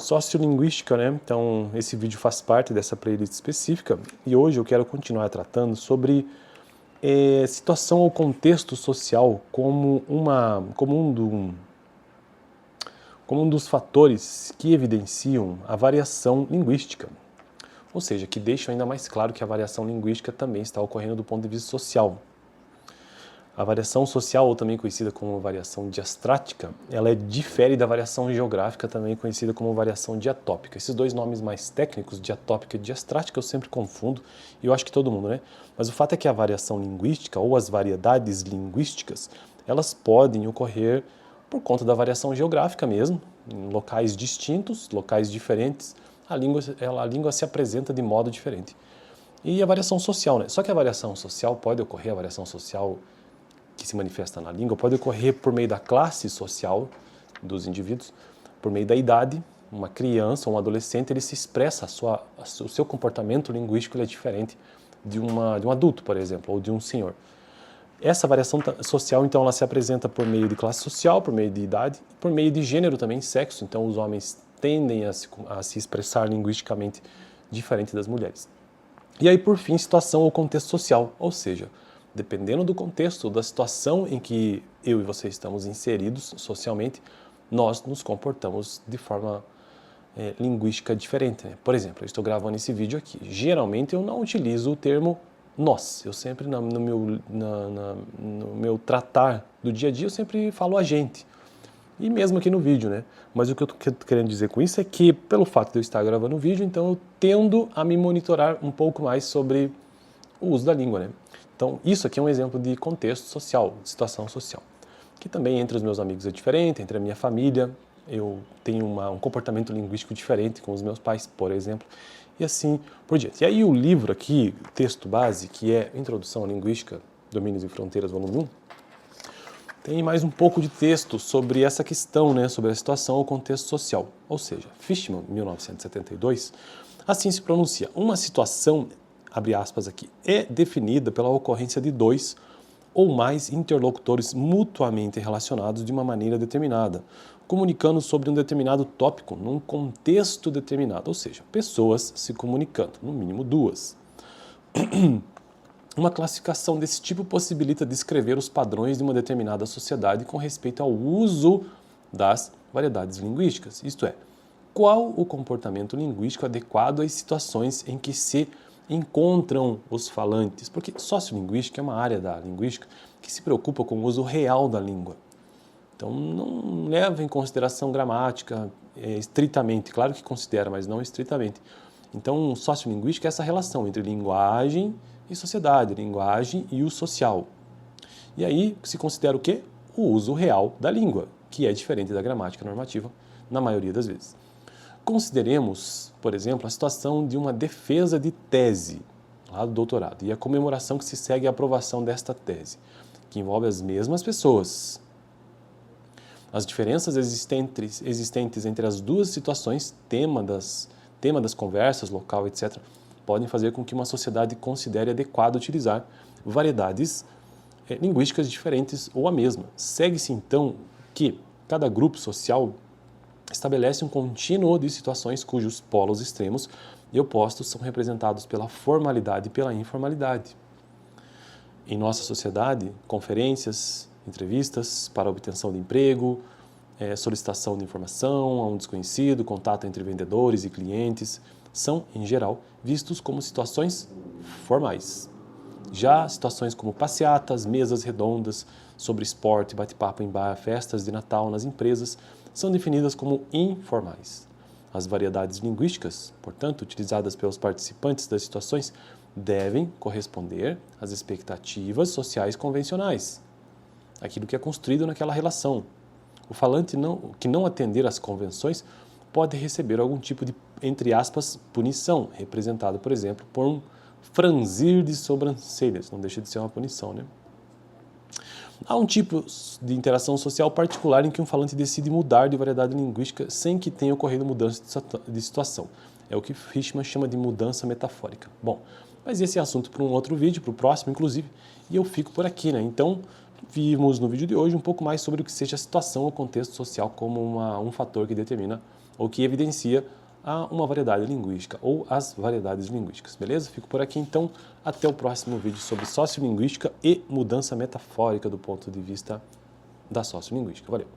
Sociolinguística, né? Então, esse vídeo faz parte dessa playlist específica e hoje eu quero continuar tratando sobre situação ou contexto social como um dos fatores que evidenciam a variação linguística, ou seja, que deixam ainda mais claro que a variação linguística também está ocorrendo do ponto de vista social. A variação social, ou também conhecida como variação diastrática, ela difere da variação geográfica, também conhecida como variação diatópica. Esses dois nomes mais técnicos, diatópica e diastrática, eu sempre confundo, e eu acho que todo mundo, né? Mas o fato é que a variação linguística, ou as variedades linguísticas, elas podem ocorrer por conta da variação geográfica mesmo, em locais distintos, locais diferentes, a língua se apresenta de modo diferente. E a variação social, né? Só que a variação social pode ocorrer, a variação social que se manifesta na língua pode ocorrer por meio da classe social dos indivíduos, por meio da idade. Uma criança ou um adolescente, ele se expressa, o seu comportamento linguístico ele é diferente de um adulto, por exemplo, ou de um senhor. Essa variação social, então, ela se apresenta por meio de classe social, por meio de idade, por meio de gênero também, sexo. Então, os homens tendem a se expressar linguisticamente diferente das mulheres. E aí, por fim, situação ou contexto social, ou seja, dependendo do contexto, da situação em que eu e você estamos inseridos socialmente, nós nos comportamos de forma linguística diferente, né? Por exemplo, eu estou gravando esse vídeo aqui. Geralmente eu não utilizo o termo nós. Eu sempre, no meu tratar do dia a dia, eu sempre falo a gente. E mesmo aqui no vídeo, né? Mas o que eu estou querendo dizer com isso é que, pelo fato de eu estar gravando o vídeo, então eu tendo a me monitorar um pouco mais sobre o uso da língua, né? Então, isso aqui é um exemplo de contexto social, de situação social, que também entre os meus amigos é diferente, entre a minha família, eu tenho um comportamento linguístico diferente com os meus pais, por exemplo, e assim por diante. E aí o livro aqui, texto base, que é Introdução à Linguística, Domínios e Fronteiras, volume 1, tem mais um pouco de texto sobre essa questão, né, sobre a situação ou contexto social. Ou seja, Fishman, 1972, assim se pronuncia: uma situação, abre aspas aqui, é definida pela ocorrência de dois ou mais interlocutores mutuamente relacionados de uma maneira determinada, comunicando sobre um determinado tópico num contexto determinado, ou seja, pessoas se comunicando, no mínimo duas. Uma classificação desse tipo possibilita descrever os padrões de uma determinada sociedade com respeito ao uso das variedades linguísticas, isto é, qual o comportamento linguístico adequado às situações em que se encontram os falantes, porque sociolinguística é uma área da linguística que se preocupa com o uso real da língua. Então, não leva em consideração gramática estritamente, claro que considera, mas não estritamente. Então, sociolinguística é essa relação entre linguagem e sociedade, linguagem e o social. E aí se considera o quê? O uso real da língua, que é diferente da gramática normativa na maioria das vezes. Consideremos, por exemplo, a situação de uma defesa de tese, lá do doutorado, e a comemoração que se segue à aprovação desta tese, que envolve as mesmas pessoas. As diferenças existentes entre as duas situações, tema das conversas, local, etc., podem fazer com que uma sociedade considere adequado utilizar variedades linguísticas diferentes ou a mesma. Segue-se, então, que cada grupo social estabelece um contínuo de situações cujos polos extremos e opostos são representados pela formalidade e pela informalidade. Em nossa sociedade, conferências, entrevistas para obtenção de emprego, solicitação de informação a um desconhecido, contato entre vendedores e clientes, são, em geral, vistos como situações formais. Já situações como passeatas, mesas redondas, sobre esporte, bate-papo em bar, festas de Natal nas empresas, são definidas como informais. As variedades linguísticas, portanto, utilizadas pelos participantes das situações, devem corresponder às expectativas sociais convencionais, aquilo que é construído naquela relação. O falante que não atender às convenções pode receber algum tipo de, entre aspas, punição, representado, por exemplo, por um franzir de sobrancelhas. Não deixa de ser uma punição, né? Há um tipo de interação social particular em que um falante decide mudar de variedade linguística sem que tenha ocorrido mudança de situação. É o que Fishman chama de mudança metafórica. Bom, mas esse é assunto para um outro vídeo, para o próximo, inclusive, e eu fico por aqui, né? Então, vimos no vídeo de hoje um pouco mais sobre o que seja a situação ou contexto social como um fator que determina ou que evidencia uma variedade linguística ou as variedades linguísticas, beleza? Fico por aqui então, até o próximo vídeo sobre sociolinguística e mudança metafórica do ponto de vista da sociolinguística. Valeu!